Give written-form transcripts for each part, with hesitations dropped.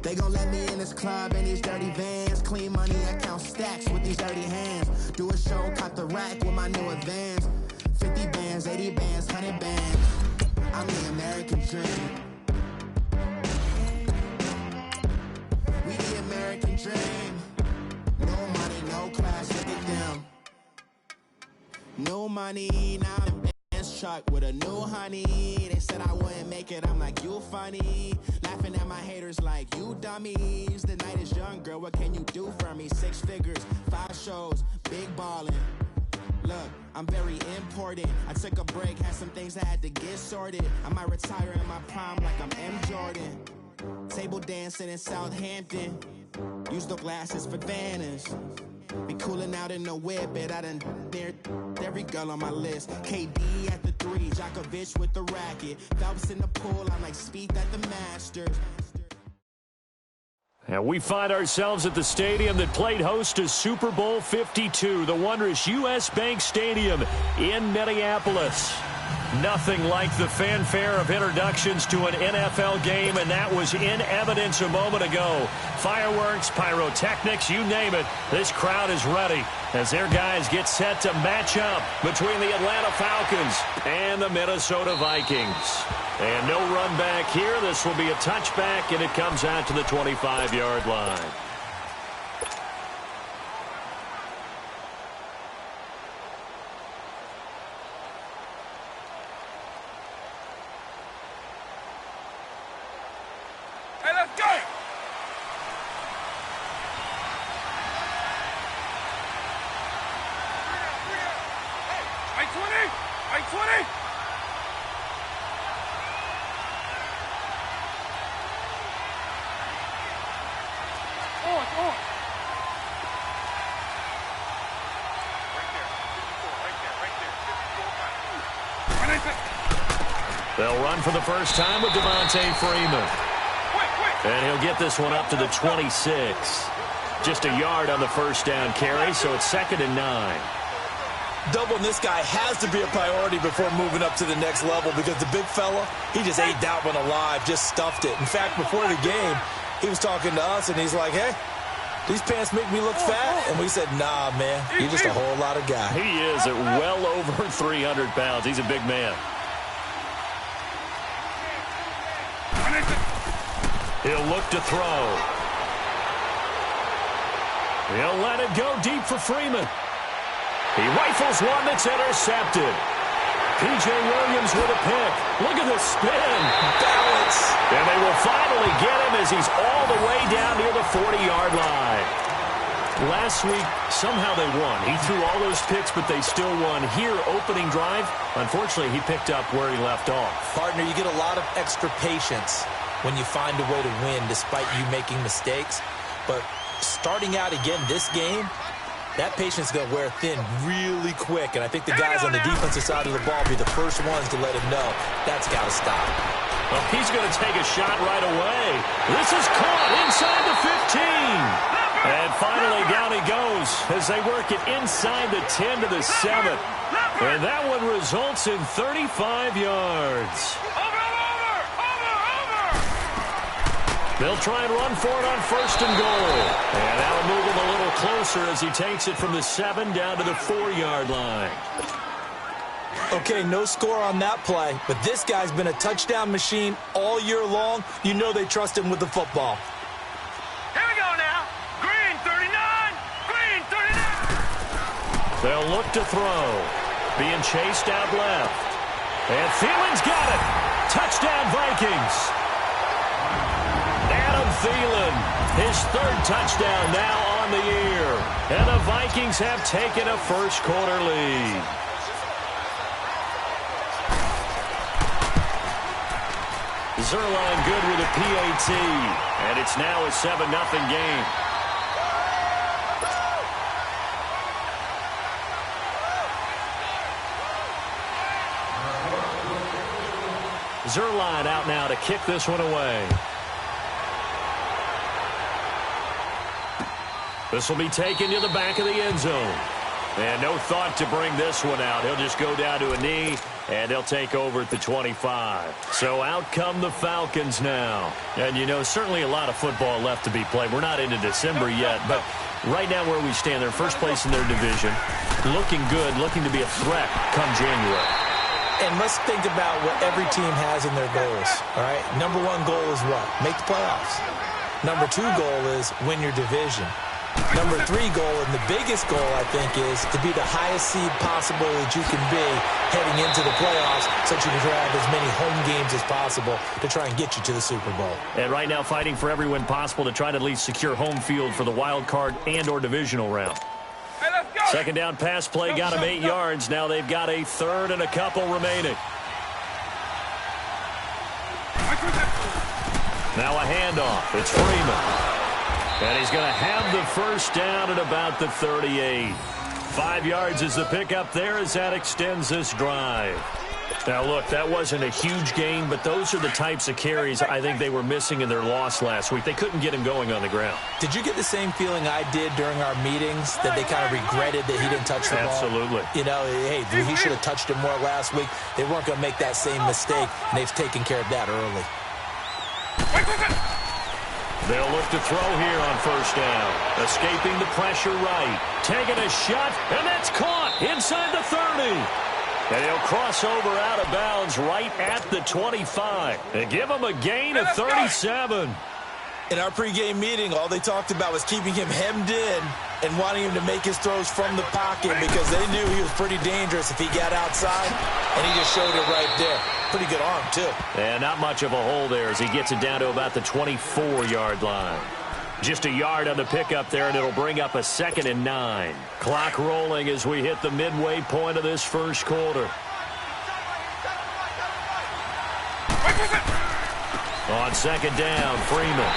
They gon' let me in this club in these dirty vans. Clean money, I count stacks with these dirty hands. Do a show, cop the rack with my new advance. 50 bands, 80 bands, 100 bands. I'm the American dream. We the American dream. No money, no class, look at them. No money, now I'm in Benz truck with a new honey. They said I wouldn't make it, I'm like, you funny. Laughing at my haters like, you dummies. The night is young, girl, what can you do for me? 6 figures, 5 shows, big ballin'. Look, I'm very important. I took a break, had some things I had to get sorted. I might retire in my prime like I'm M. Jordan. Table dancing in Southampton. Use the glasses for Vannas. Be cooling out in the whip, but I done near every girl on my list. KD at the 3, Djokovic with the racket. Phelps in the pool, I'm like Speed at the Masters. And we find ourselves at the stadium that played host to Super Bowl 52, the wondrous U.S. Bank Stadium in Minneapolis. Nothing like the fanfare of introductions to an NFL game, and that was in evidence a moment ago. Fireworks, pyrotechnics, you name it. This crowd is ready as their guys get set to match up between the Atlanta Falcons and the Minnesota Vikings. And no run back here. This will be a touchback, and it comes out to the 25-yard line. Hey, let's go! Hey, 20! They'll run for the first time with Devontae Freeman. And he'll get this one up to the 26. Just a yard on the first down carry, so it's 2nd and 9. Doubling this guy has to be a priority before moving up to the next level because the big fella, he just ate that one alive, just stuffed it. In fact, before the game, he was talking to us, and he's like, hey, these pants make me look fat. And we said, nah, man, you're just a whole lot of guy. He is at well over 300 pounds. He's a big man. He'll look to throw. He'll let it go deep for Freeman. He rifles one that's intercepted. P.J. Williams with a pick. Look at the spin. Balance. And they will finally get him as he's all the way down near the 40-yard line. Last week, somehow they won. He threw all those picks, but they still won. Here, opening drive, unfortunately, he picked up where he left off. Partner, you get a lot of extra patience when you find a way to win despite you making mistakes. But starting out again this game, that patience is going to wear thin really quick. And I think the guys on the defensive side of the ball will be the first ones to let him know that's got to stop. Well, he's going to take a shot right away. This is caught inside the 15. And finally down he goes as they work it inside the 10 to the 7. And that one results in 35 yards. They'll try and run for it on 1st and goal. And that'll move him a little closer as he takes it from the 7 down to the 4-yard line. Okay, no score on that play, but this guy's been a touchdown machine all year long. You know they trust him with the football. Here we go now. Green 39. Green 39. They'll look to throw. Being chased out left. And Thielen's got it. Touchdown Vikings. Adam Thielen, his 3rd touchdown now on the year. And the Vikings have taken a first-quarter lead. Zerline good with a PAT. And it's now a 7-0 game. Zerline out now to kick this one away. This will be taken to the back of the end zone. And no thought to bring this one out. He'll just go down to a knee and they'll take over at the 25. So out come the Falcons now. And, you know, certainly a lot of football left to be played. We're not into December yet, but right now where we stand, they're first place in their division, looking good, looking to be a threat come January. And let's think about what every team has in their goals, all right? Number one goal is what? Make the playoffs. Number two goal is win your division. Number three goal, and the biggest goal, I think, is to be the highest seed possible that you can be heading into the playoffs so that you can have as many home games as possible to try and get you to the Super Bowl. And right now fighting for every win possible to try to at least secure home field for the wild card and or divisional round. Hey, let's go. Second down pass play got him 8 yards. Now they've got a third and a couple remaining. Now a handoff. It's Freeman. And he's going to have the first down at about the 38. 5 yards is the pickup there as that extends this drive. Now, look, that wasn't a huge gain, but those are the types of carries I think they were missing in their loss last week. They couldn't get him going on the ground. Did you get the same feeling I did during our meetings, that they kind of regretted that he didn't touch the ball? Absolutely. You know, hey, he should have touched it more last week. They weren't going to make that same mistake, and they've taken care of that early. They'll look to throw here on first down. Escaping the pressure right. Taking a shot, and that's caught inside the 30. And he'll cross over out of bounds right at the 25. And give him a gain of 37. In our pregame meeting, all they talked about was keeping him hemmed in and wanting him to make his throws from the pocket because they knew he was pretty dangerous if he got outside, and he just showed it right there. Pretty good arm, too. And not much of a hole there as he gets it down to about the 24-yard line. Just a yard on the pickup there, and it'll bring up a 2nd and 9. Clock rolling as we hit the midway point of this first quarter. On second down, Freeman.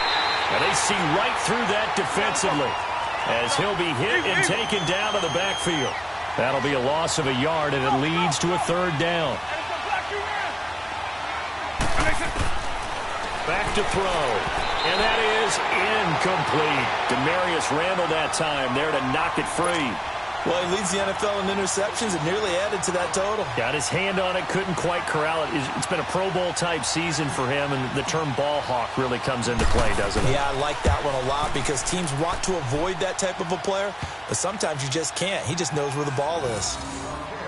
And they see right through that defensively as he'll be hit and taken down to the backfield. That'll be a loss of a yard, and it leads to a third down. Back to throw. And that is incomplete. Demarius Randall that time there to knock it free. Well, he leads the NFL in interceptions and nearly added to that total. Got his hand on it, couldn't quite corral it. It's been a Pro Bowl-type season for him, and the term ball hawk really comes into play, doesn't it? Yeah, I like that one a lot because teams want to avoid that type of a player, but sometimes you just can't. He just knows where the ball is.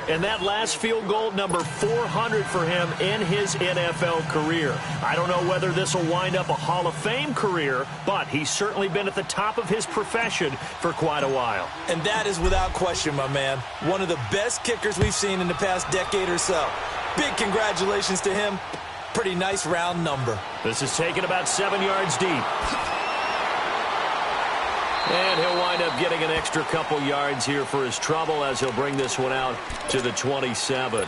And that last field goal, number 400 for him in his NFL career. I don't know whether this will wind up a Hall of Fame career, but he's certainly been at the top of his profession for quite a while. And that is without question, my man. One of the best kickers we've seen in the past decade or so. Big congratulations to him. Pretty nice round number. This is taken about 7 yards deep. And he'll wind up getting an extra couple yards here for his trouble as he'll bring this one out to the 27.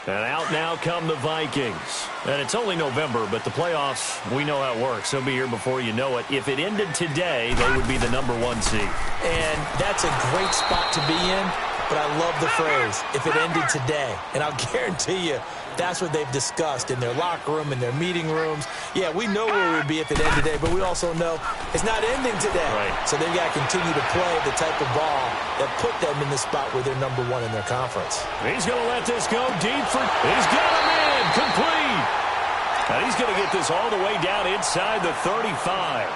And out now come the Vikings. And it's only November, but the playoffs, we know how it works. They'll be here before you know it. If it ended today, they would be the number 1 seed. And that's a great spot to be in, but I love the phrase, if it ended today. And I'll guarantee you, that's what they've discussed in their locker room, in their meeting rooms. Yeah, we know where we would be if it ended today, but we also know it's not ending today. Right. So they've got to continue to play the type of ball that put them in the spot where they're number 1 in their conference. He's going to let this go deep for... He's got him in, complete. And he's going to get this all the way down inside the 35.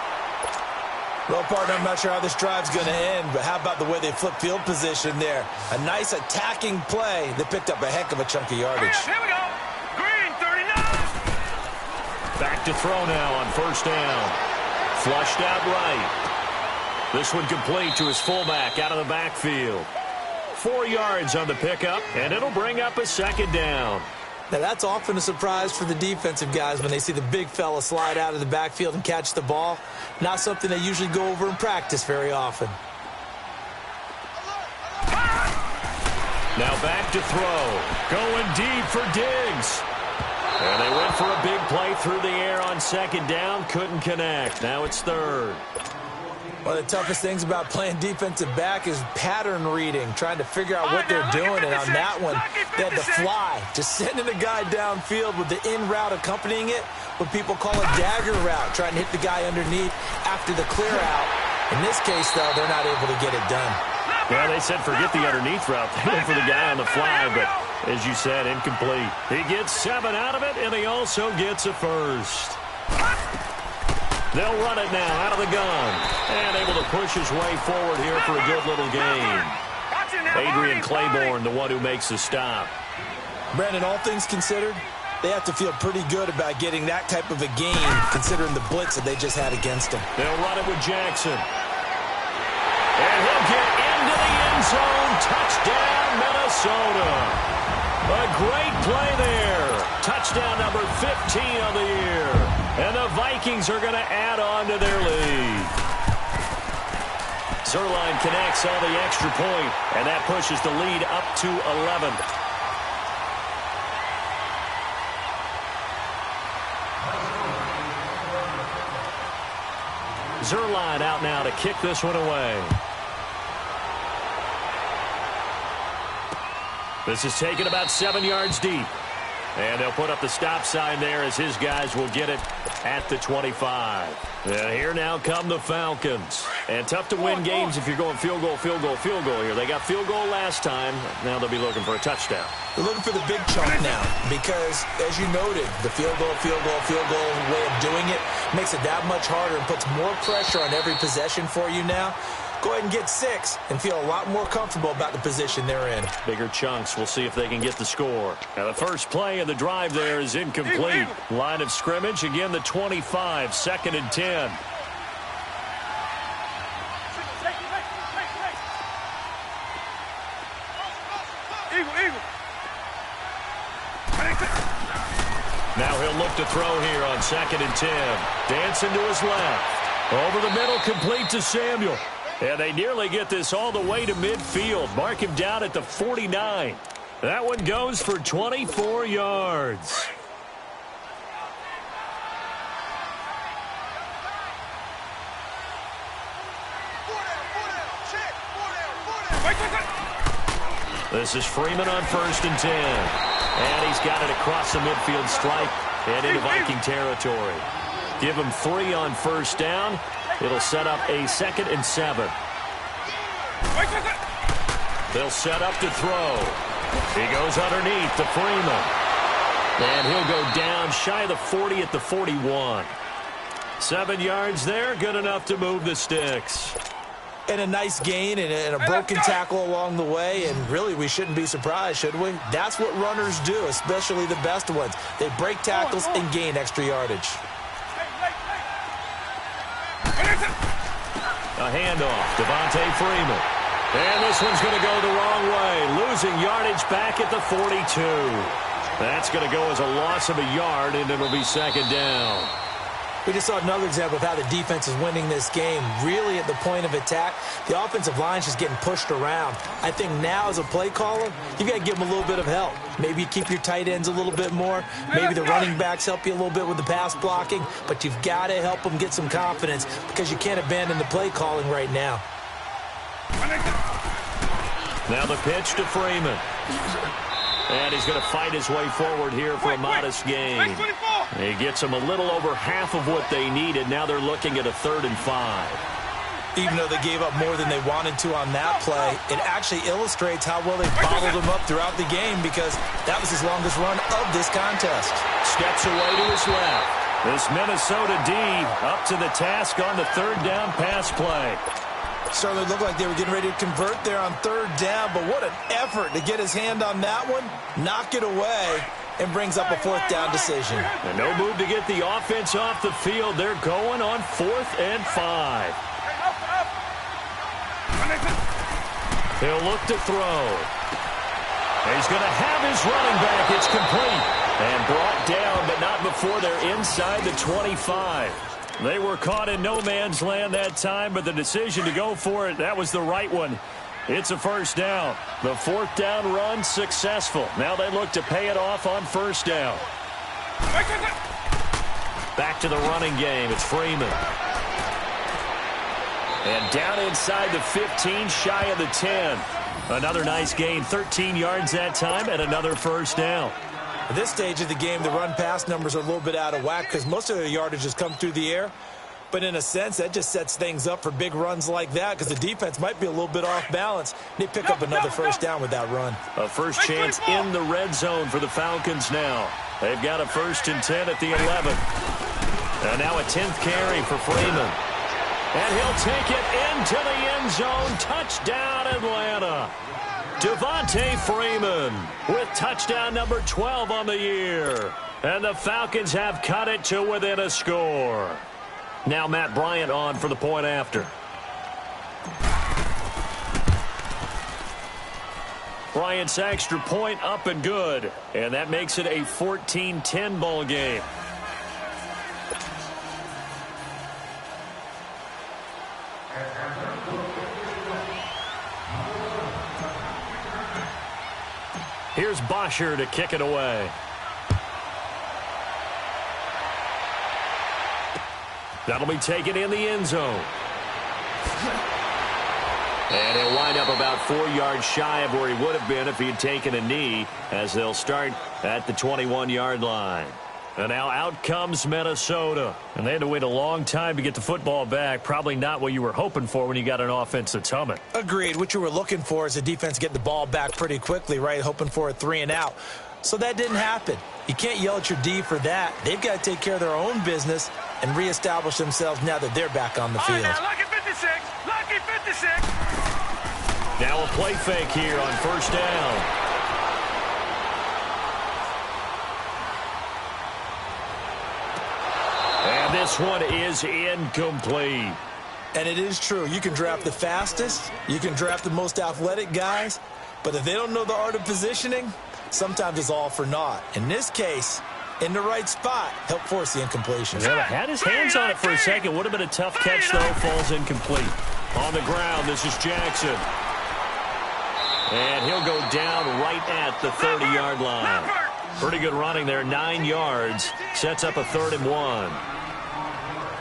Well, partner, I'm not sure how this drive's going to end, but how about the way they flip field position there? A nice attacking play that picked up a heck of a chunk of yardage. Here we go. Green, 39. Back to throw now on first down. Flushed out right. This one complete to his fullback out of the backfield. 4 yards on the pickup, and it'll bring up a 2nd down. Now, that's often a surprise for the defensive guys when they see the big fella slide out of the backfield and catch the ball. Not something they usually go over in practice very often. Now back to throw. Going deep for Diggs. And they went for a big play through the air on 2nd down. Couldn't connect. Now it's 3rd. One of the toughest things about playing defensive back is pattern reading, trying to figure out what they're doing. And on that one, they had to fly, just sending a guy downfield with the in route accompanying it, what people call a dagger route, trying to hit the guy underneath after the clear out. In this case, though, they're not able to get it done. Well, they said forget the underneath route. They went for the guy on the fly, but As you said, incomplete. He gets 7 out of it, and he also gets a first. They'll run it now out of the gun. And able to push his way forward here for a good little gain. Adrian Claiborne, the one who makes the stop. Brandon, all things considered, they have to feel pretty good about getting that type of a gain, considering the blitz that they just had against them. They'll run it with Jackson. And he'll get into the end zone. Touchdown, Minnesota. A great play there. Touchdown number 15 on the year. And the Vikings are going to add on to their lead. Zerline connects on the extra point, and that pushes the lead up to 11. Zerline out now to kick this one away. This is taken about 7 yards deep. And they'll put up the stop sign there as his guys will get it at the 25. And here now come the Falcons. And tough to win games if you're going field goal, field goal, field goal here. They got field goal last time. Now they'll be looking for a touchdown. They're looking for the big chunk now because, as you noted, the field goal way of doing it makes it that much harder and puts more pressure on every possession for you now. Go ahead and get 6 and feel a lot more comfortable about the position they're in. Bigger chunks. We'll see if they can get the score. Now the first play of the drive there is incomplete. Line of scrimmage, again the 25, 2nd and 10. Now he'll look to throw here on 2nd and 10. Dancing to his left. Over the middle, complete to Samuel. And they nearly get this all the way to midfield. Mark him down at the 49. That one goes for 24 yards. This is Freeman on 1st and 10. And he's got it across the midfield stripe and into Viking territory. Give him 3 on 1st down. It'll set up a 2nd and 7. They'll set up to throw. He goes underneath to Freeman. And he'll go down shy of the 40 at the 41. 7 yards there, good enough to move the sticks. And a nice gain and a broken tackle along the way. And really, we shouldn't be surprised, should we? That's what runners do, especially the best ones. They break tackles and gain extra yardage. A handoff, Devontae Freeman. And this one's going to go the wrong way. Losing yardage back at the 42. That's going to go as a loss of a yard, and it'll be 2nd down. We just saw another example of how the defense is winning this game. Really at the point of attack, the offensive line's just getting pushed around. I think now as a play caller, you've got to give them a little bit of help. Maybe keep your tight ends a little bit more. Maybe the running backs help you a little bit with the pass blocking. But you've got to help them get some confidence because you can't abandon the play calling right now. Now the pitch to Freeman. And he's going to fight his way forward here for a modest gain. He gets them a little over half of what they needed. Now they're looking at a 3rd and 5. Even though they gave up more than they wanted to on that play, it actually illustrates how well they bottled them up throughout the game because that was his longest run of this contest. Steps away to his left. This Minnesota D up to the task on the 3rd down pass play. Certainly looked like they were getting ready to convert there on 3rd down, but what an effort to get his hand on that one, knock it away, and brings up a 4th down decision. And no move to get the offense off the field. They're going on 4th and 5. He'll look to throw. He's going to have his running back. It's complete and brought down, but not before they're inside the 25. They were caught in no man's land that time, but the decision to go for it, that was the right one. It's a 1st down. The 4th down run successful. Now they look to pay it off on 1st down. Back to the running game. It's Freeman. And down inside the 15, shy of the 10. Another nice gain, 13 yards that time, and another 1st down. At this stage of the game, the run-pass numbers are a little bit out of whack because most of their yardage has come through the air. But in a sense, that just sets things up for big runs like that because the defense might be a little bit off balance. They pick up another first down with that run. A first chance in the red zone for the Falcons now. They've got a 1st and 10 at the 11. And now a 10th carry for Freeman. And he'll take it into the end zone. Touchdown, Atlanta. Devontae Freeman with touchdown number 12 on the year. And the Falcons have cut it to within a score. Now Matt Bryant on for the point after. Bryant's extra point up and good. And that makes it a 14-10 ball game. Here's Bosher to kick it away. That'll be taken in the end zone. And he'll wind up about 4 yards shy of where he would have been if he had taken a knee, as they'll start at the 21-yard line. And now out comes Minnesota. And they had to wait a long time to get the football back. Probably not what you were hoping for when you got an offense that's humming. Agreed. What you were looking for is a defense getting the ball back pretty quickly, right? Hoping for a 3 and out. So that didn't happen. You can't yell at your D for that. They've got to take care of their own business and reestablish themselves now that they're back on the field. Now, lucky 56. Lucky 56. Now a play fake here on first down. And this one is incomplete. And it is true. You can draft the fastest. You can draft the most athletic guys. But if they don't know the art of positioning, sometimes it's all for naught. In this case, in the right spot, help force the incompletion. Yeah, had his hands on it for a second. Would have been a tough catch, though. Falls incomplete. On the ground, this is Jackson. And he'll go down right at the 30-yard line. Pretty good running there, 9 yards. Sets up a 3rd and 1.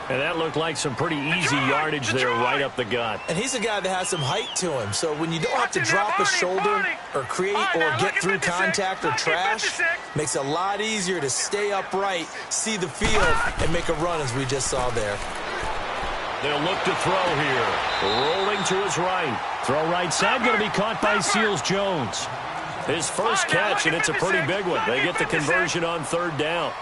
And that looked like some pretty easy yardage there right up the gut. And he's a guy that has some height to him. So when you don't have to drop a shoulder or create or get through contact or trash, makes it a lot easier to stay upright, see the field, and make a run as we just saw there. They'll look to throw here. Rolling to his right. Throw right side, going to be caught by Seals-Jones. His first catch, and it's a pretty big one. They get the conversion on 3rd down.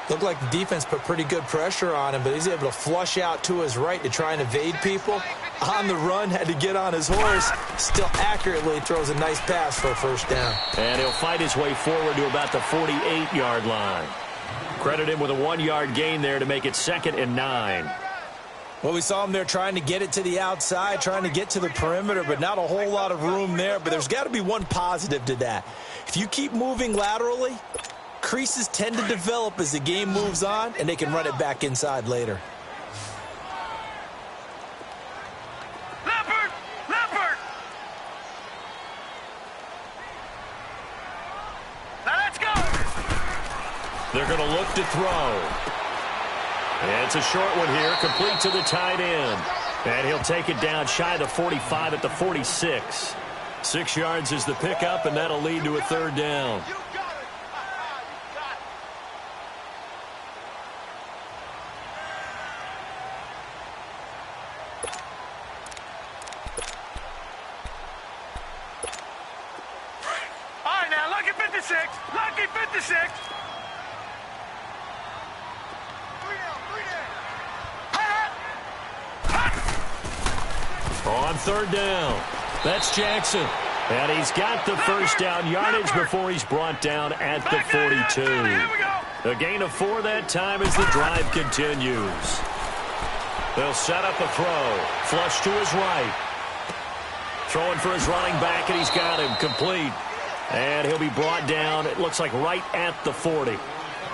Looked like the defense put pretty good pressure on him, but he's able to flush out to his right to try and evade people. On the run, had to get on his horse. Still accurately throws a nice pass for a first down. And he'll fight his way forward to about the 48-yard line. Credit him with a 1-yard gain there to make it 2nd and 9. Well, we saw him there trying to get it to the outside, trying to get to the perimeter, but not a whole lot of room there. But there's got to be one positive to that. If you keep moving laterally, creases tend to develop as the game moves on, and they can run it back inside later. Leopard! Leopard! Now let's go! They're going to look to throw. And it's a short one here, complete to the tight end. And he'll take it down shy of the 45 at the 46. 6 yards is the pickup, and that'll lead to a 3rd down. All right, now, lucky 56. Lucky 56. On 3rd down, that's Jackson. And he's got the first down yardage before he's brought down at the 42. A gain of 4 that time as the drive continues. They'll set up a throw. Flush to his right. Throwing for his running back, and he's got him complete. And he'll be brought down, it looks like right at the 40.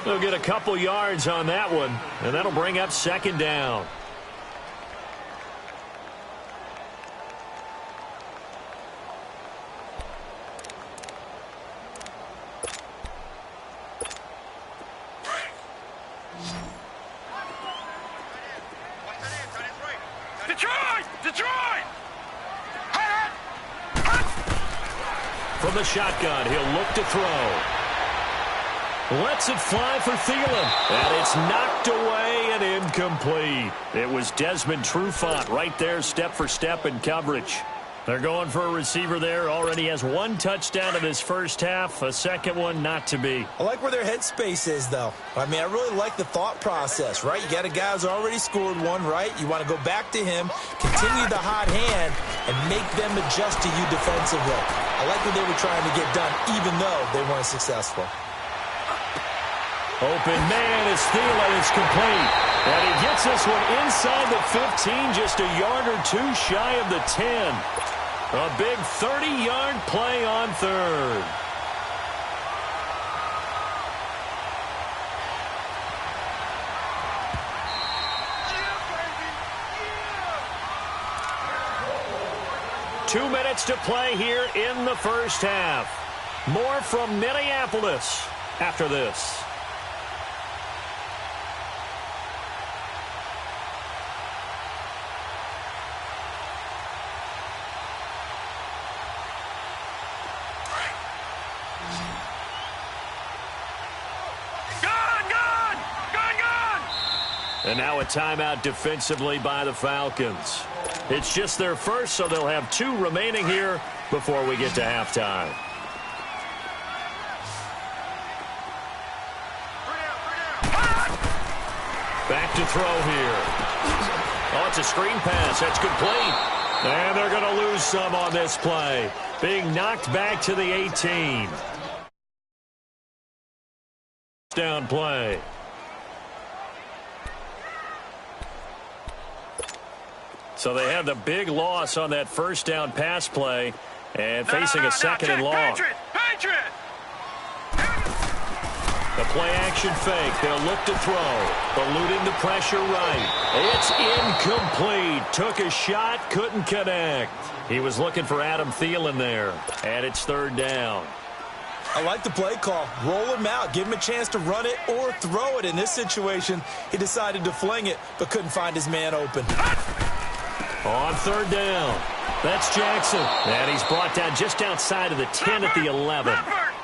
They'll get a couple yards on that one, and that'll bring up 2nd down. Detroit! Detroit! From the shotgun, he'll look to throw. Lets it fly for Thielen. And it's knocked away and incomplete. It was Desmond Trufant right there, step for step in coverage. They're going for a receiver there. Already has one touchdown in this first half. A second one not to be. I like where their headspace is, though. I mean, I really like the thought process, right? You got a guy who's already scored one, right? You want to go back to him, continue the hot hand, and make them adjust to you defensively. I like what they were trying to get done, even though they weren't successful. Open man is Thielen. It's complete. And he gets this one inside the 15, just a yard or two shy of the 10. A big 30-yard play on third. Yeah. 2 minutes to play here in the first half. More from Minneapolis after this. And now a timeout defensively by the Falcons. It's just their first, so they'll have 2 remaining here before we get to halftime. Back to throw here. Oh, it's a screen pass. That's complete. And they're going to lose some on this play. Being knocked back to the 18. Down play. So they have the big loss on that first down pass play and facing a second and long. Patriot! The play action fake. They'll look to throw. Eluding the pressure right. It's incomplete. Took a shot, couldn't connect. He was looking for Adam Thielen there. And it's third down. I like the play call. Roll him out. Give him a chance to run it or throw it. In this situation, he decided to fling it, but couldn't find his man open. On third down, that's Jackson. And he's brought down just outside of the 10 at the 11.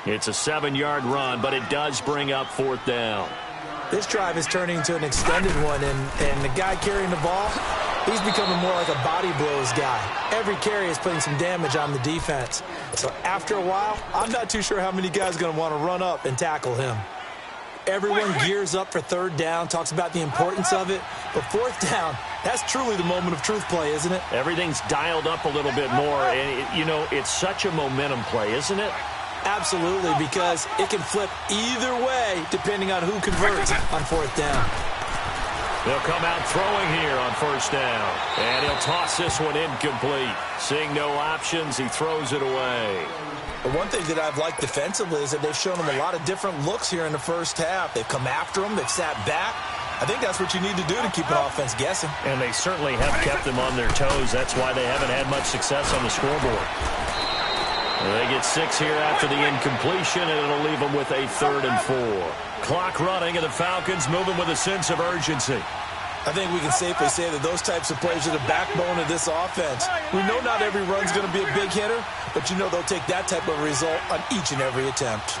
It's a 7-yard run, but it does bring up fourth down. This drive is turning into an extended one, and the guy carrying the ball, he's becoming more like a body blows guy. Every carry is putting some damage on the defense. So after a while, I'm not too sure how many guys are going to want to run up and tackle him. Everyone gears up for third down, talks about the importance of it. But fourth down, that's truly the moment of truth play, isn't it? Everything's dialed up a little bit more. And, you know, it's such a momentum play, isn't it? Absolutely, because it can flip either way depending on who converts on fourth down. They'll come out throwing here on first down. And he'll toss this one incomplete. Seeing no options, he throws it away. The one thing that I've liked defensively is that they've shown them a lot of different looks here in the first half. They've come after them. They've sat back. I think that's what you need to do to keep an offense guessing. And they certainly have kept them on their toes. That's why they haven't had much success on the scoreboard. They get 6 here after the incompletion, and it'll leave them with a 3rd and 4. Clock running, and the Falcons moving with a sense of urgency. I think we can safely say that those types of plays are the backbone of this offense. We know not every run's going to be a big hitter, but you know they'll take that type of result on each and every attempt.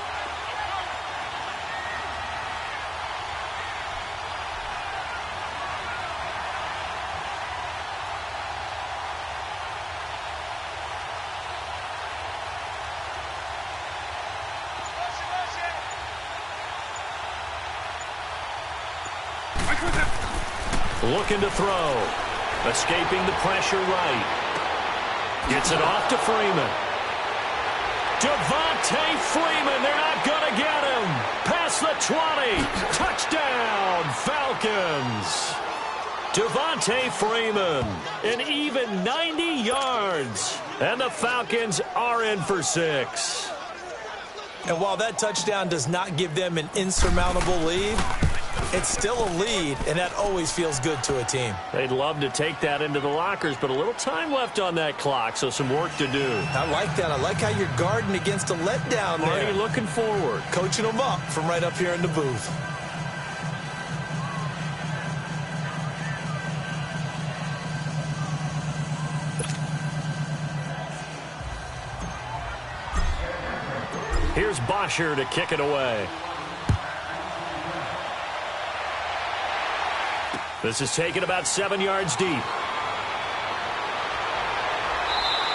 Looking to throw. Escaping the pressure right. Gets it off to Freeman. Devontae Freeman. They're not going to get him. Past the 20. Touchdown, Falcons. Devontae Freeman. An even 90 yards. And the Falcons are in for 6. And while that touchdown does not give them an insurmountable lead, it's still a lead, and that always feels good to a team. They'd love to take that into the lockers, but a little time left on that clock, so some work to do. I like that. I like how you're guarding against a letdown there. Already looking forward. Coaching them up from right up here in the booth. Here's Bosher to kick it away. This is taken about 7 yards deep.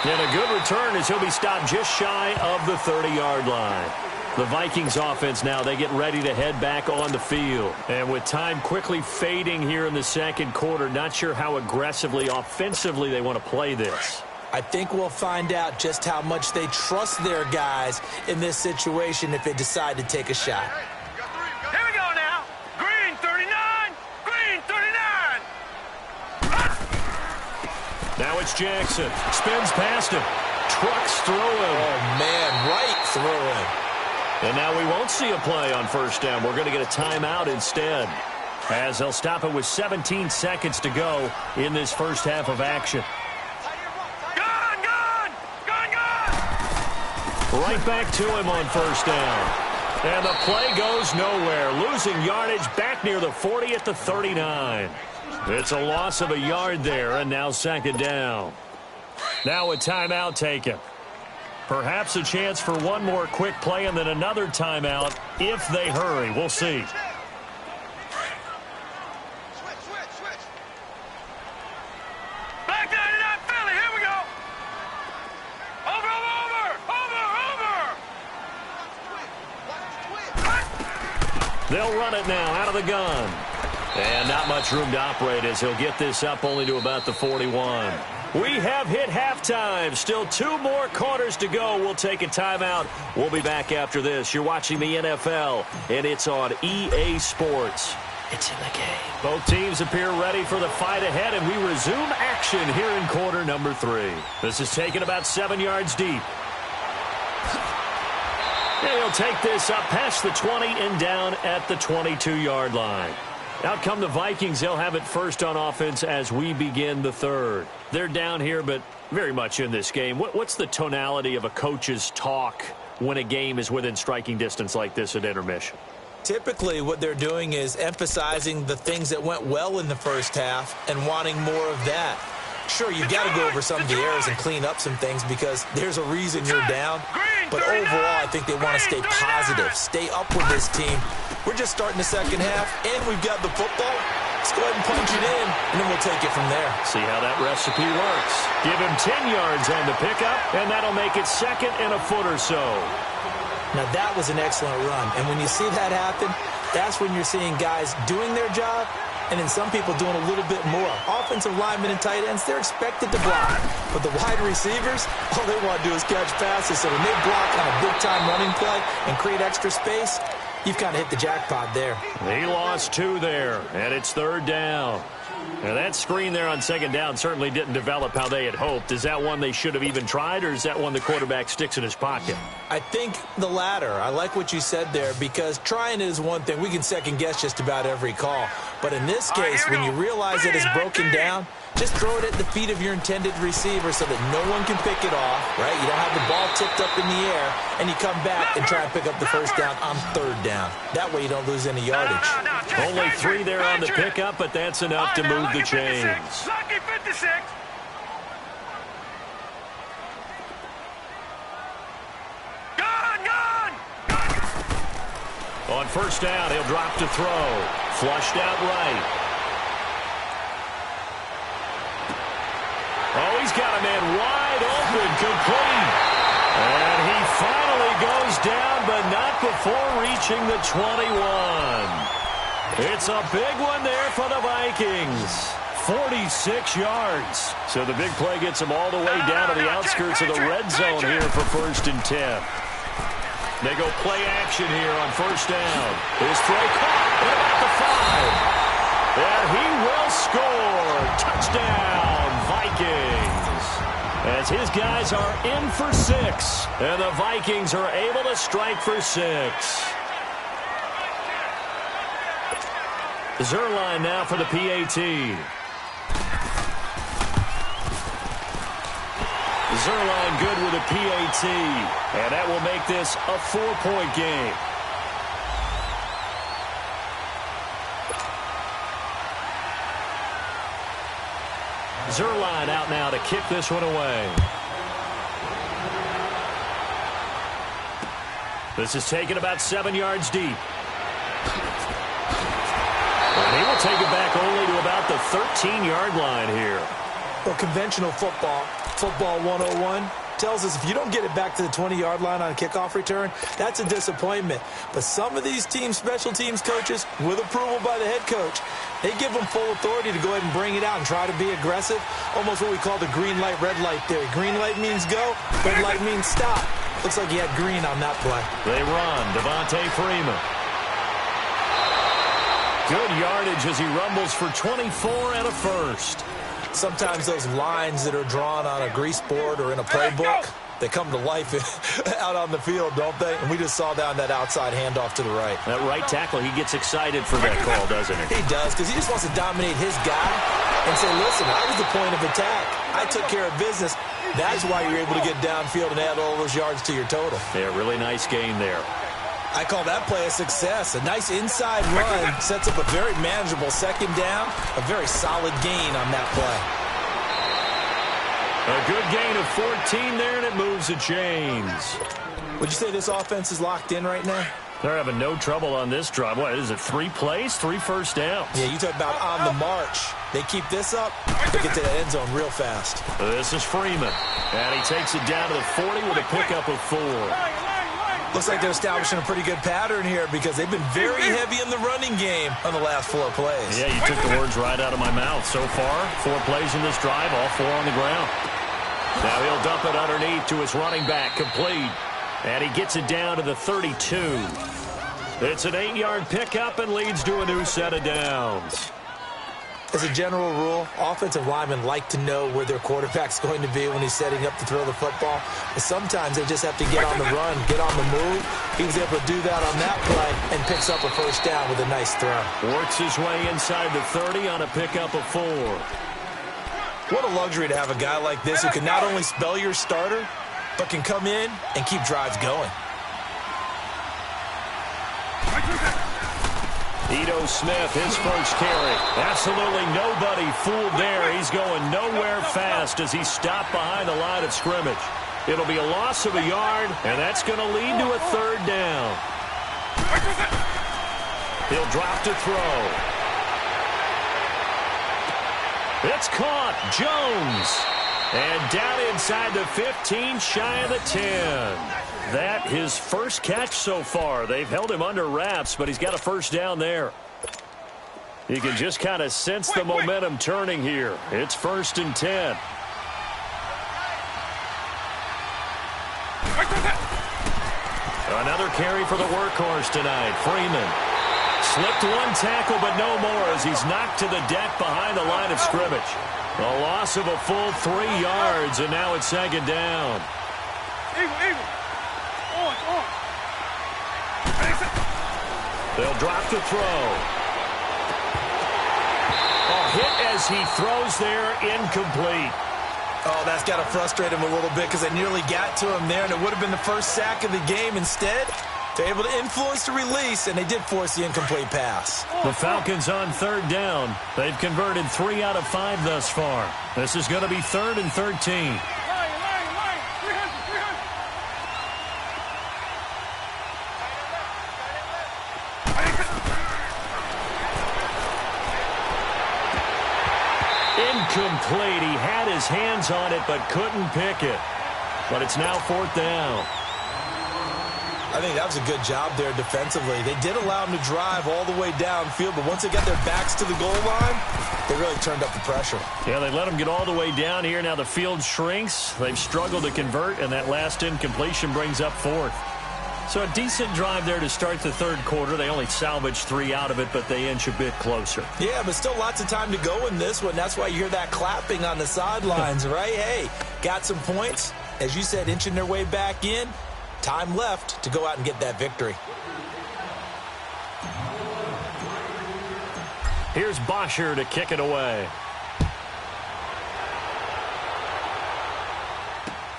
And a good return as he'll be stopped just shy of the 30-yard line. The Vikings offense now, they get ready to head back on the field. And with time quickly fading here in the second quarter, not sure how aggressively, offensively they want to play this. I think we'll find out just how much they trust their guys in this situation if they decide to take a shot. Here we go now. Green 39. Green 39. Now it's Jackson. Spins past him. Trucks through him. Oh, man, right through him. And now we won't see a play on first down. We're going to get a timeout instead, as they'll stop it with 17 seconds to go in this first half of action. Right back to him on first down. And the play goes nowhere. Losing yardage back near the 40 at the 39. It's a loss of a yard there, and now second down. Now a timeout taken. Perhaps a chance for one more quick play and then another timeout if they hurry. We'll see. Back 99 Philly. Here we go. Over. They'll run it now out of the gun. And not much room to operate as he'll get this up only to about the 41. We have hit halftime. Still 2 more quarters to go. We'll take a timeout. We'll be back after this. You're watching the NFL, and it's on EA Sports. It's in the game. Both teams appear ready for the fight ahead, and we resume action here in quarter number 3. This is taken about 7 yards deep. And he'll take this up past the 20 and down at the 22-yard line. Out come the Vikings. They'll have it first on offense as we begin the third. They're down here, but very much in this game. What's the tonality of a coach's talk when a game is within striking distance like this at intermission? Typically, what they're doing is emphasizing the things that went well in the first half and wanting more of that. Sure, you've got to go over some of the errors and clean up some things because there's a reason you're down. But overall, I think they want to stay positive, stay up with this team. We're just starting the second half, and we've got the football. Let's go ahead and punch it in, and then we'll take it from there. See how that recipe works. Give him 10 yards on the pickup, and that'll make it second and a foot or so. Now, that was an excellent run, and when you see that happen, that's when you're seeing guys doing their job, and then some people doing a little bit more. Offensive linemen and tight ends, they're expected to block. But the wide receivers, all they want to do is catch passes. So when they block on a big-time running play and create extra space, you've kind of hit the jackpot there. He lost 2 there, and it's third down. Now, that screen there on second down certainly didn't develop how they had hoped. Is that one they should have even tried, or is that one the quarterback sticks in his pocket? I think the latter. I like what you said there because trying is one thing. We can second-guess just about every call. But in this case, when you realize that it's broken down, just throw it at the feet of your intended receiver so that no one can pick it off, right? You don't have the ball tipped up in the air, and you come back and try and pick up the first down on third down. That way you don't lose any yardage. Only 3 there on the pickup, but that's enough to move the chains. Lucky 56. Gone. On first down, he'll drop to throw. Flushed out right. Oh, he's got a man wide open, complete. And he finally goes down, but not before reaching the 21. It's a big one there for the Vikings. 46 yards. So the big play gets them all the way down to the outskirts of the red zone here for first and 10. They go play action here on first down. His throw caught at about the 5. And he will score. Touchdown, Vikings. As his guys are in for 6. And the Vikings are able to strike for 6. Zerline now for the PAT. Zerline good with a PAT. And that will make this a 4-point game. Zerline out now to kick this one away. This is taken about 7 yards deep. And he will take it back only to about 13-yard line here. Well, conventional football 101, tells us if you don't get it back to the 20-yard line on a kickoff return, that's a disappointment. But some of these special teams coaches, with approval by the head coach, they give them full authority to go ahead and bring it out and try to be aggressive, almost what we call the green light, red light theory. Green light means go, red light means stop. Looks like he had green on that play. They run. Devontae Freeman. Good yardage as he rumbles for 24 and a first. Sometimes those lines that are drawn on a grease board or in a playbook, they come to life out on the field, don't they? And we just saw down that outside handoff to the right. That right tackle, he gets excited for that call, doesn't he? He does, because he just wants to dominate his guy and say, listen, I was the point of attack. I took care of business. That's why you're able to get downfield and add all those yards to your total. Yeah, really nice gain there. I call that play a success. A nice inside run sets up a very manageable second down, a very solid gain on that play. A good gain of 14 there, and it moves the chains. Would you say this offense is locked in right now? They're having no trouble on this drive. What is it, 3 plays, 3 first downs? Yeah, you talk about on the march. They keep this up, they get to the end zone real fast. This is Freeman, and he takes it down to the 40 with a pickup of 4. Looks like they're establishing a pretty good pattern here because they've been very heavy in the running game on the last 4 plays. Yeah, you took the words right out of my mouth. So far, 4 plays in this drive, all 4 on the ground. Now he'll dump it underneath to his running back, complete. And he gets it down to the 32. It's an 8-yard pickup and leads to a new set of downs. As a general rule, offensive linemen like to know where their quarterback's going to be when he's setting up to throw the football. But sometimes they just have to get on the run, get on the move. He was able to do that on that play and picks up a first down with a nice throw. Works his way inside the 30 on a pickup of 4. What a luxury to have a guy like this who can not only spell your starter, but can come in and keep drives going. Ito Smith, his first carry. Absolutely nobody fooled there. He's going nowhere fast as he's stopped behind the line of scrimmage. It'll be a loss of a yard, and that's going to lead to a 3rd down. He'll drop to throw. It's caught. Jones. And down inside the 15, shy of the 10. That his first catch so far. They've held him under wraps, but he's got a first down there. You can just kind of sense the momentum turning here. It's 1st and 10. Another carry for the workhorse tonight. Freeman slipped 1 tackle, but no more as he's knocked to the deck behind the line of scrimmage. A loss of a full 3 yards, and now it's 2nd down. They'll drop to throw. A hit as he throws there, incomplete. Oh, that's got to frustrate him a little bit because they nearly got to him there, and it would have been the first sack of the game. Instead, they're able to influence the release, and they did force the incomplete pass. The Falcons on 3rd down. They've converted 3 out of 5 thus far. This is going to be 3rd and 13. Incomplete. He had his hands on it but couldn't pick it. But it's now 4th down. I think that was a good job there defensively. They did allow him to drive all the way downfield, but once they got their backs to the goal line, they really turned up the pressure. Yeah, they let him get all the way down here. Now the field shrinks. They've struggled to convert, and that last incompletion brings up 4th. So a decent drive there to start the 3rd quarter. They only salvaged 3 out of it, but they inch a bit closer. Yeah, but still lots of time to go in this one. That's why you hear that clapping on the sidelines, right? Hey, got some points. As you said, inching their way back in. Time left to go out and get that victory. Here's Bosher to kick it away.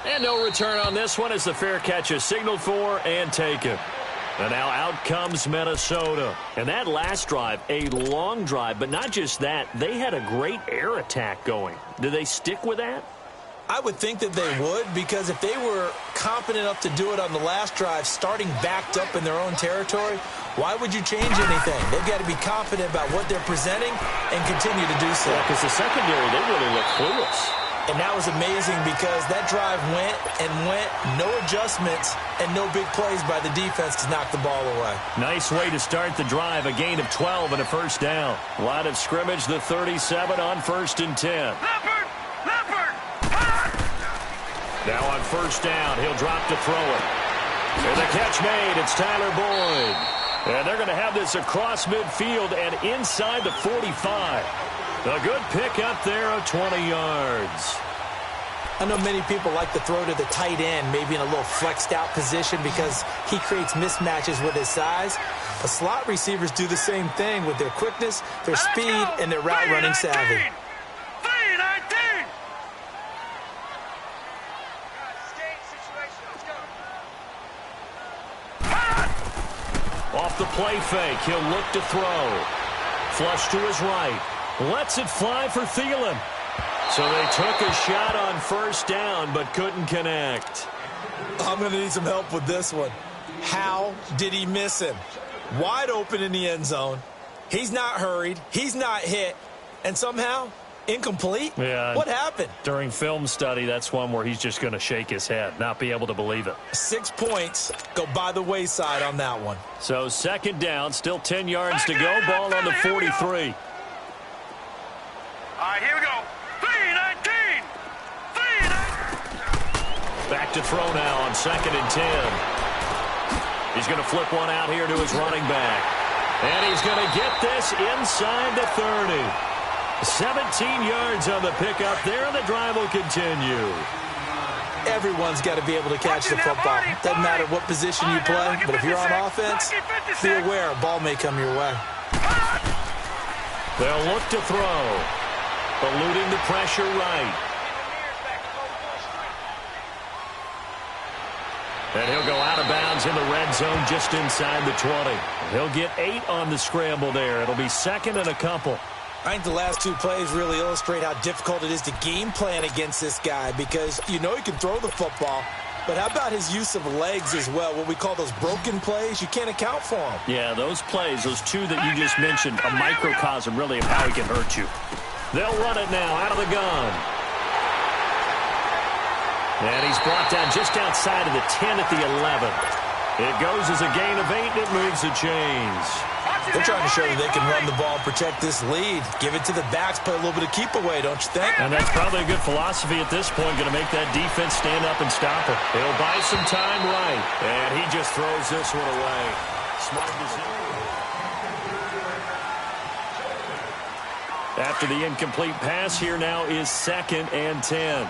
And no return on this one as the fair catch is signaled for and taken. And now out comes Minnesota. And that last drive, a long drive, but not just that. They had a great air attack going. Do they stick with that? I would think that they would, because if they were confident enough to do it on the last drive, starting backed up in their own territory, why would you change anything? They've got to be confident about what they're presenting and continue to do so. Yeah, because the secondary, they really look clueless. And that was amazing because that drive went and went, no adjustments, and no big plays by the defense to knock the ball away. Nice way to start the drive, a gain of 12 and a first down. Line of scrimmage, the 37 on 1st and 10. Leopard! Leopard! Now on first down, he'll drop to throw it. And the catch made, it's Tyler Boyd. And they're going to have this across midfield and inside the 45. A good pick up there of 20 yards. I know many people like to throw to the tight end, maybe in a little flexed out position because he creates mismatches with his size. But slot receivers do the same thing with their quickness, their speed, and their route running savvy. 3-19! Off the play fake, he'll look to throw. Flush to his right. Lets it fly for Thielen. So they took a shot on first down, but couldn't connect. I'm going to need some help with this one. How did he miss him? Wide open in the end zone. He's not hurried. He's not hit. And somehow, incomplete? Yeah. What happened? During film study, that's one where he's just going to shake his head, not be able to believe it. 6 points go by the wayside on that one. So second down, still 10 yards to go. Ball on the 43. All right, here we go. 3-19! 3-19! Back to throw now on 2nd and 10. He's going to flip one out here to his running back. And he's going to get this inside the 30. 17 yards on the pickup there, and the drive will continue. Everyone's got to be able to catch the football. Doesn't matter what position you play, but if you're on offense, be aware a ball may come your way. They'll look to throw. Eluding the pressure right. And he'll go out of bounds in the red zone just inside the 20. He'll get 8 on the scramble there. It'll be second and a couple. I think the last 2 plays really illustrate how difficult it is to game plan against this guy because you know he can throw the football, but how about his use of legs as well? What we call those broken plays, you can't account for them. Yeah, those plays, those 2 that you just mentioned, a microcosm really of how he can hurt you. They'll run it now out of the gun. And he's brought down just outside of the 10 at the 11. It goes as a gain of 8, and it moves the chains. They're trying to show that they can run the ball, protect this lead. Give it to the backs, play a little bit of keep away, don't you think? And that's probably a good philosophy at this point, going to make that defense stand up and stop it. He'll buy some time right, and he just throws this one away. Smart decision. After the incomplete pass, here now is 2nd and 10.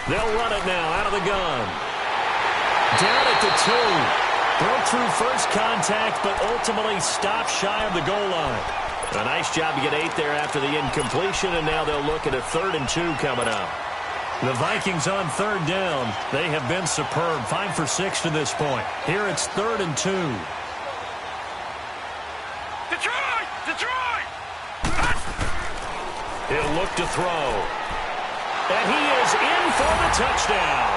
They'll run it now out of the gun. Down at the 2. Broke through first contact, but ultimately stopped shy of the goal line. A nice job to get 8 there after the incompletion, and now they'll look at a 3rd and 2 coming up. The Vikings on 3rd down. They have been superb. 5 for 6 to this point. Here it's 3rd and 2. Detroit! Detroit! He'll look to throw. And he is in for the touchdown.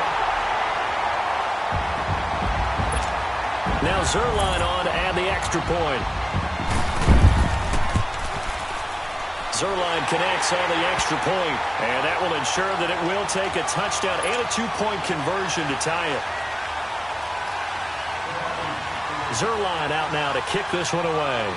Now Zerline on to add the extra point. Zerline connects on the extra point, and that will ensure that it will take a touchdown and a 2-point conversion to tie it. Zerline out now to kick this one away.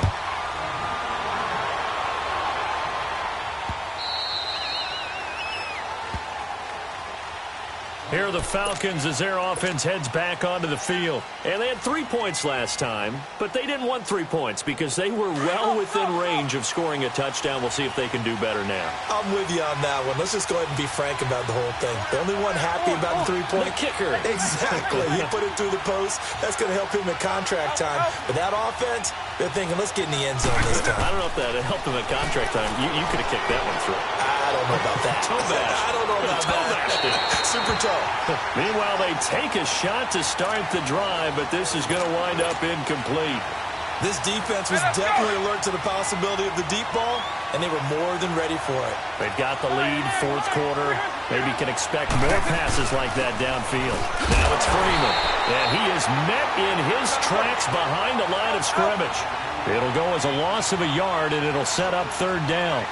Here are the Falcons as their offense heads back onto the field. And they had 3 points last time, but they didn't want 3 points because they were well within range of scoring a touchdown. We'll see if they can do better now. I'm with you on that one. Let's just go ahead and be frank about the whole thing. The only one happy about the 3-point kicker. Exactly. He put it through the post. That's going to help him in contract time. But that offense, they're thinking, let's get in the end zone this time. I don't know if that helped him at contract time. You could have kicked that one through. I don't know about that. Toe bash. I don't know about that. Super toe. Meanwhile, they take a shot to start the drive, but this is going to wind up incomplete. This defense was definitely alert to the possibility of the deep ball, and they were more than ready for it. They've got the lead, fourth quarter. Maybe can expect more passes like that downfield. Now it's Freeman, and he is met in his tracks behind the line of scrimmage. It'll go as a loss of a yard, and it'll set up third down.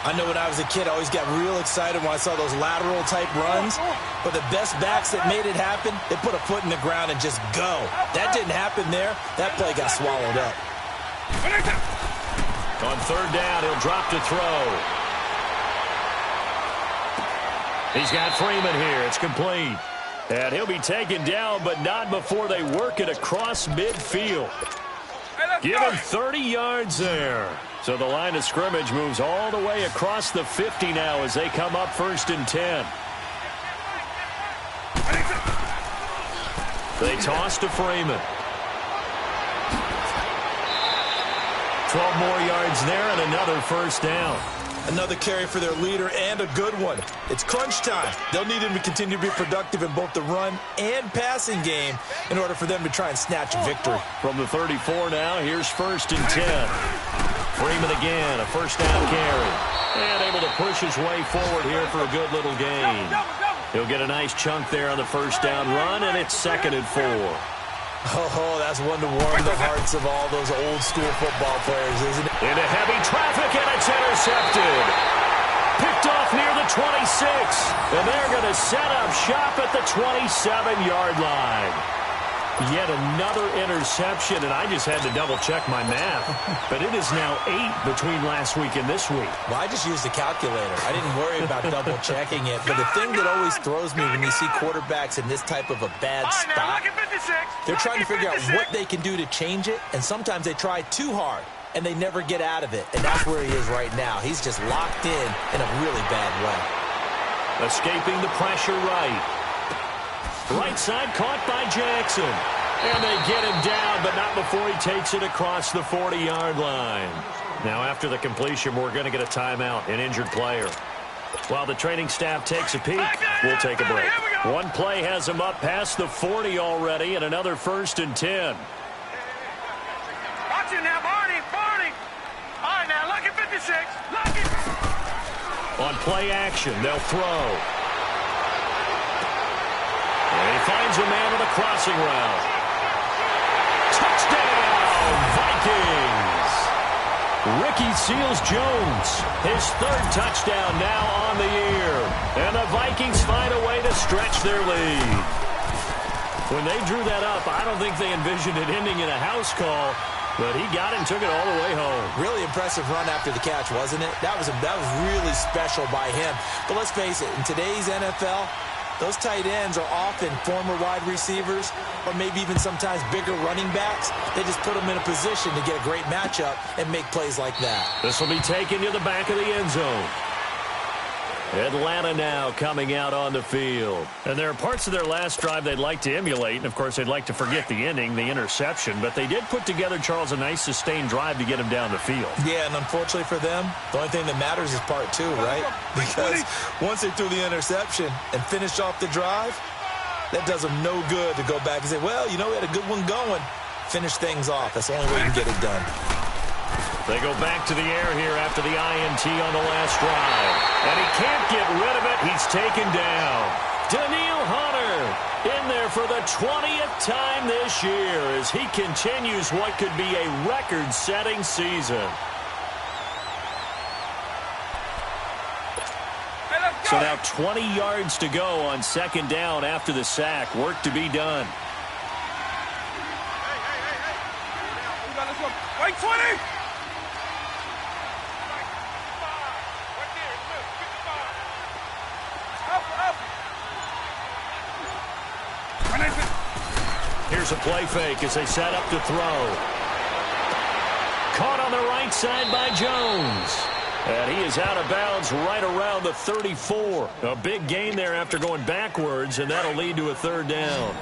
I know when I was a kid, I always got real excited when I saw those lateral-type runs. But the best backs that made it happen, they put a foot in the ground and just go. That didn't happen there. That play got swallowed up. On third down, he'll drop to throw. He's got Freeman here. It's complete. And he'll be taken down, but not before they work it across midfield. Give him 30 yards there. So the line of scrimmage moves all the way across the 50 now as they come up first and 10. They toss to Freeman. 12 more yards there and another first down. Another carry for their leader and a good one. It's crunch time. They'll need him to continue to be productive in both the run and passing game in order for them to try and snatch a victory. From the 34 now, here's first and 10. Freeman again, a first down carry. And able to push his way forward here for a good little gain. He'll get a nice chunk there on the first down run, and it's 2nd and 4. Oh, that's one to warm the hearts of all those old-school football players, isn't it? Into heavy traffic, and it's intercepted. Picked off near the 26, and they're going to set up shop at the 27-yard line. Yet another interception, and I just had to double-check my math. But it is now 8 between last week and this week. Well, I just used a calculator. I didn't worry about double-checking it. But the thing that always throws me when you see quarterbacks in this type of a bad spot, they're trying to figure out what they can do to change it, and sometimes they try too hard, and they never get out of it. And that's where he is right now. He's just locked in a really bad way. Escaping the pressure right. Right side caught by Jackson. And they get him down, but not before he takes it across the 40-yard line. Now after the completion, we're going to get a timeout, an injured player. While the training staff takes a peek, we'll take a break. One play has him up past the 40 already, and another first and 10. Watch it now, Barney. All right, now, look at 56. Look it. On play action, they'll throw. And he finds a man on a crossing route. Touchdown, Vikings! Ricky Seals-Jones, his 3rd touchdown now on the year. And the Vikings find a way to stretch their lead. When they drew that up, I don't think they envisioned it ending in a house call, but he got it and took it all the way home. Really impressive run after the catch, wasn't it? That was really special by him. But let's face it, in today's NFL, those tight ends are often former wide receivers or maybe even sometimes bigger running backs. They just put them in a position to get a great matchup and make plays like that. This will be taken to the back of the end zone. Atlanta now coming out on the field. And there are parts of their last drive they'd like to emulate. And, of course, they'd like to forget the ending, the interception. But they did put together, Charles, a nice sustained drive to get him down the field. Yeah, and unfortunately for them, the only thing that matters is part 2, right? Because once they threw the interception and finished off the drive, that does them no good to go back and say, well, you know, we had a good one going. Finish things off. That's the only way you can get it done. They go back to the air here after the INT on the last drive. And he can't get rid of it. He's taken down. Daniil Hunter in there for the 20th time this year as he continues what could be a record-setting season. So now 20 yards to go on 2nd down after the sack. Work to be done. Wait, 20! Here's a play fake as they set up to throw. Caught on the right side by Jones. And he is out of bounds right around the 34. A big gain there after going backwards, and that'll lead to a 3rd down.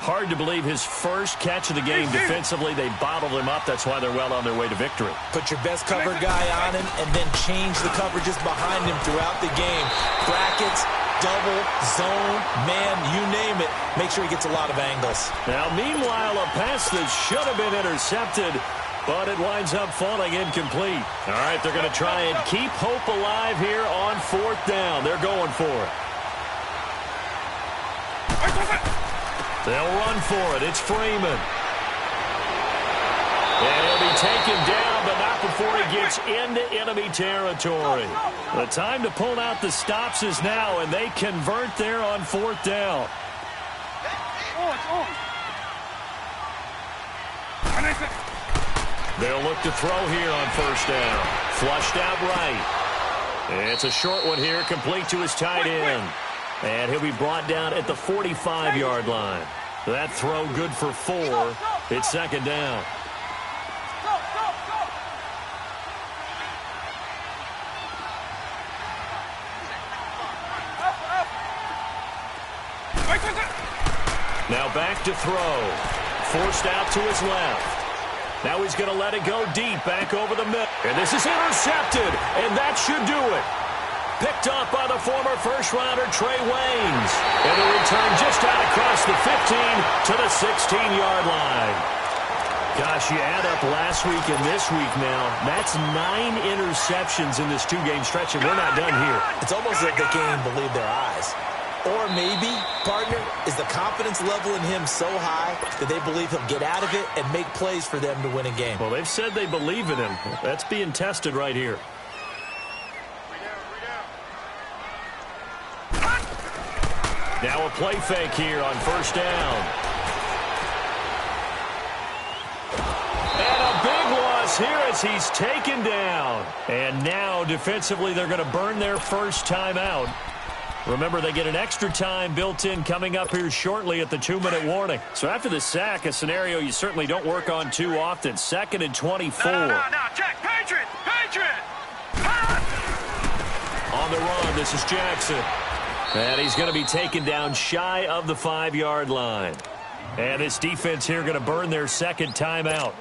Hard to believe his first catch of the game defensively. They bottled him up. That's why they're well on their way to victory. Put your best cover guy on him and then change the coverages behind him throughout the game. Brackets, double, zone, man, you name it. Make sure he gets a lot of angles. Now, meanwhile, a pass that should have been intercepted but it winds up falling incomplete. All right, they're going to try and keep hope alive here on 4th down. They're going for it. They'll run for it. It's Freeman. And he'll be taken down, but not before he gets into enemy territory. The time to pull out the stops is now, and they convert there on 4th down. They'll look to throw here on 1st down. Flushed out right. It's a short one here, complete to his tight end. And he'll be brought down at the 45-yard line. That throw good for 4. It's 2nd down. Now back to throw. Forced out to his left. Now he's going to let it go deep, back over the middle. And this is intercepted, and that should do it. Picked off by the former first-rounder Trey Waynes. And a return just out across the 15 to the 16-yard line. Gosh, you add up last week and this week now, that's 9 interceptions in this 2-game stretch, and we're not done here. It's almost like they can't even believe their eyes. Or maybe, partner, is the confidence level in him so high that they believe he'll get out of it and make plays for them to win a game. Well, they've said they believe in him. That's being tested right here. Now a play fake here on 1st down. And a big loss here as he's taken down. And now defensively they're going to burn their first timeout. Remember, they get an extra time built in coming up here shortly at the 2-minute warning. So after the sack, a scenario you certainly don't work on too often. 2nd and 24. No, check. Patriot! On the run, this is Jackson. And he's going to be taken down shy of the 5-yard line. And this defense here going to burn their 2nd timeout.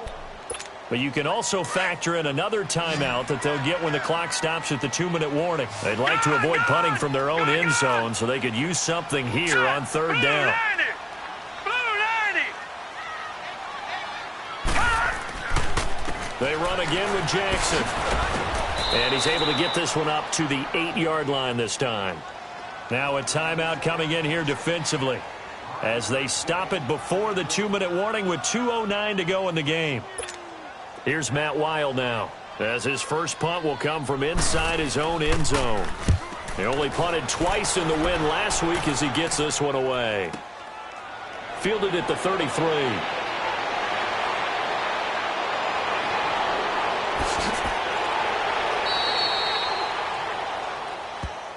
But you can also factor in another timeout that they'll get when the clock stops at the 2-minute warning. They'd like to avoid punting from their own end zone so they could use something here on 3rd down. They run again with Jackson. And he's able to get this one up to the 8-yard line this time. Now a timeout coming in here defensively as they stop it before the 2-minute warning with 2:09 to go in the game. Here's Matt Wild now, as his first punt will come from inside his own end zone. He only punted twice in the win last week as he gets this one away. Fielded at the 33.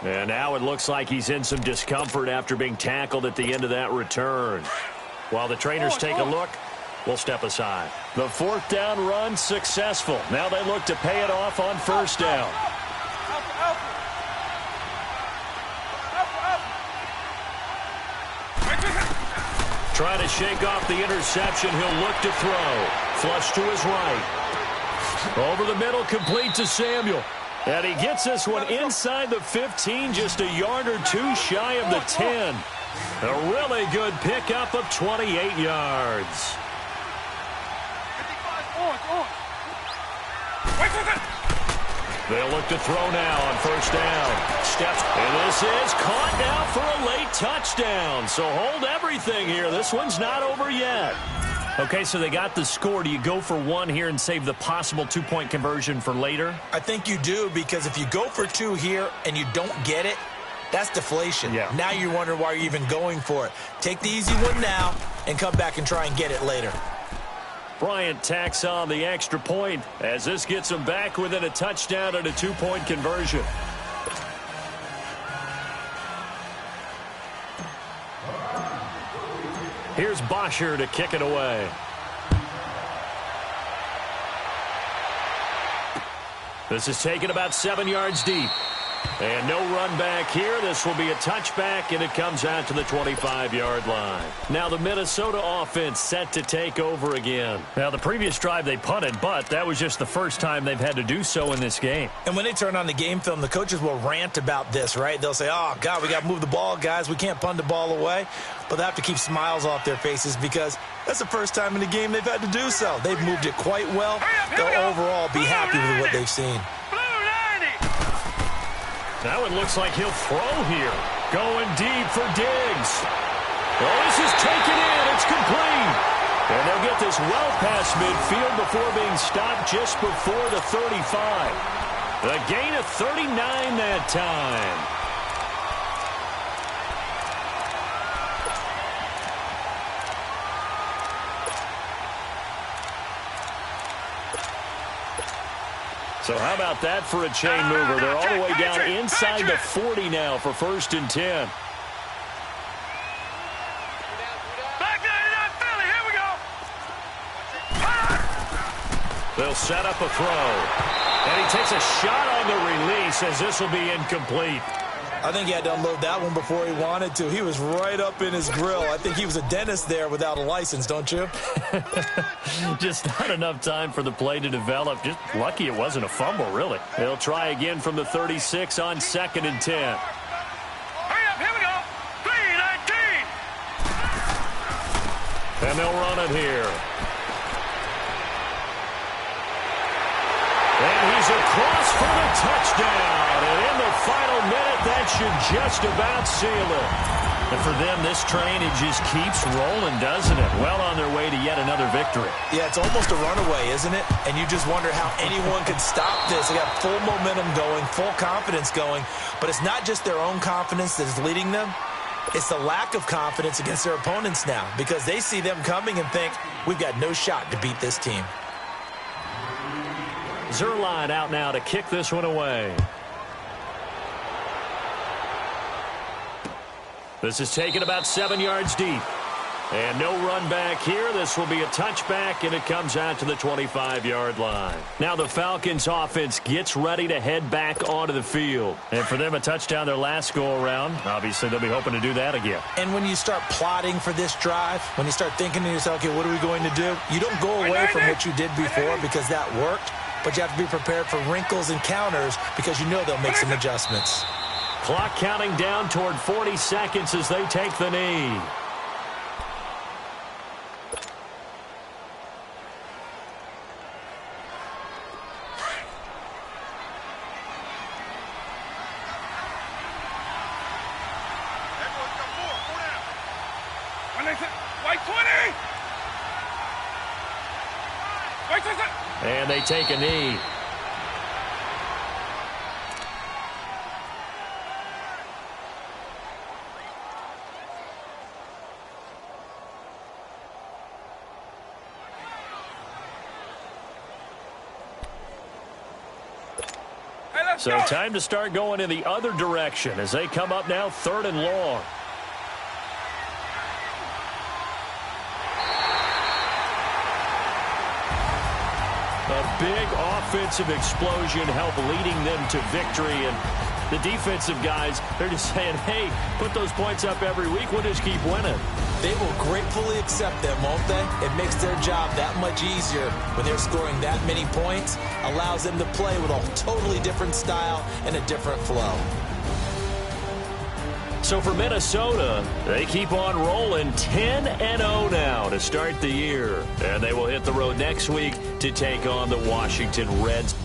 And now it looks like he's in some discomfort after being tackled at the end of that return. While the trainers take a look, we'll step aside. The 4th down run successful. Now they look to pay it off on 1st down. Trying to shake off the interception. He'll look to throw. Flush to his right. Over the middle, complete to Samuel. And he gets this one inside the 15, just a yard or two shy of the 10. A really good pickup of 28 yards. They'll look to throw now on 1st down. Steps, and this is caught now for a late touchdown. So hold everything here. This one's not over yet. Okay, so they got the score. Do you go for 1 here and save the possible 2-point conversion for later? I think you do, because if you go for 2 here and you don't get it, that's deflation. Yeah. Now you wonder why you're even going for it. Take the easy one now and come back and try and get it later. Bryant tacks on the extra point as this gets them back within a touchdown and a 2-point conversion. Here's Bosher to kick it away. This is taken about 7 yards deep. And no run back here. This will be a touchback, and it comes out to the 25-yard line. Now the Minnesota offense set to take over again. Now the previous drive they punted, but that was just the first time they've had to do so in this game. And when they turn on the game film, the coaches will rant about this, right? They'll say, oh, God, we got to move the ball, guys. We can't punt the ball away. But they have to keep smiles off their faces because that's the first time in the game they've had to do so. They've moved it quite well. They'll overall be happy with what they've seen. Now it looks like he'll throw here. Going deep for Diggs. Well, this is taken in. It's complete. And they'll get this well past midfield before being stopped just before the 35. A gain of 39 that time. So how about that for a chain mover? They're all the way down inside the 40 now for 1st and 10. Here we go. They'll set up a throw. And he takes a shot on the release as this will be incomplete. I think he had to unload that one before he wanted to. He was right up in his grill. I think he was a dentist there without a license, don't you? Just not enough time for the play to develop. Just lucky it wasn't a fumble, really. They'll try again from the 36 on 2nd and 10. Hurry up, here we go. 3-19. And they'll run it here. And he's across for the touchdown. And in the final minute, that should just about seal it. And for them, this train, it just keeps rolling, doesn't it? Well on their way to yet another victory. Yeah, it's almost a runaway, isn't it? And you just wonder how anyone could stop this. They got full momentum going, full confidence going. But it's not just their own confidence that is leading them. It's the lack of confidence against their opponents now because they see them coming and think, we've got no shot to beat this team. Zerline out now to kick this one away. This is taken about 7 yards deep. And no run back here. This will be a touchback, and it comes out to the 25-yard line. Now the Falcons offense gets ready to head back onto the field. And for them, a touchdown their last go-around. Obviously, they'll be hoping to do that again. And when you start plotting for this drive, when you start thinking to yourself, okay, what are we going to do? You don't go away from what you did before because that worked, but you have to be prepared for wrinkles and counters because you know they'll make some adjustments. Clock counting down toward 40 seconds as they take the knee. And they take a knee. So time to start going in the other direction as they come up now 3rd and long. A big offensive explosion helped leading them to victory. And the defensive guys, they're just saying, hey, put those points up every week. We'll just keep winning. They will gratefully accept them, won't they? It makes their job that much easier when they're scoring that many points. Allows them to play with a totally different style and a different flow. So for Minnesota, they keep on rolling 10-0 now to start the year. And they will hit the road next week to take on the Washington Reds.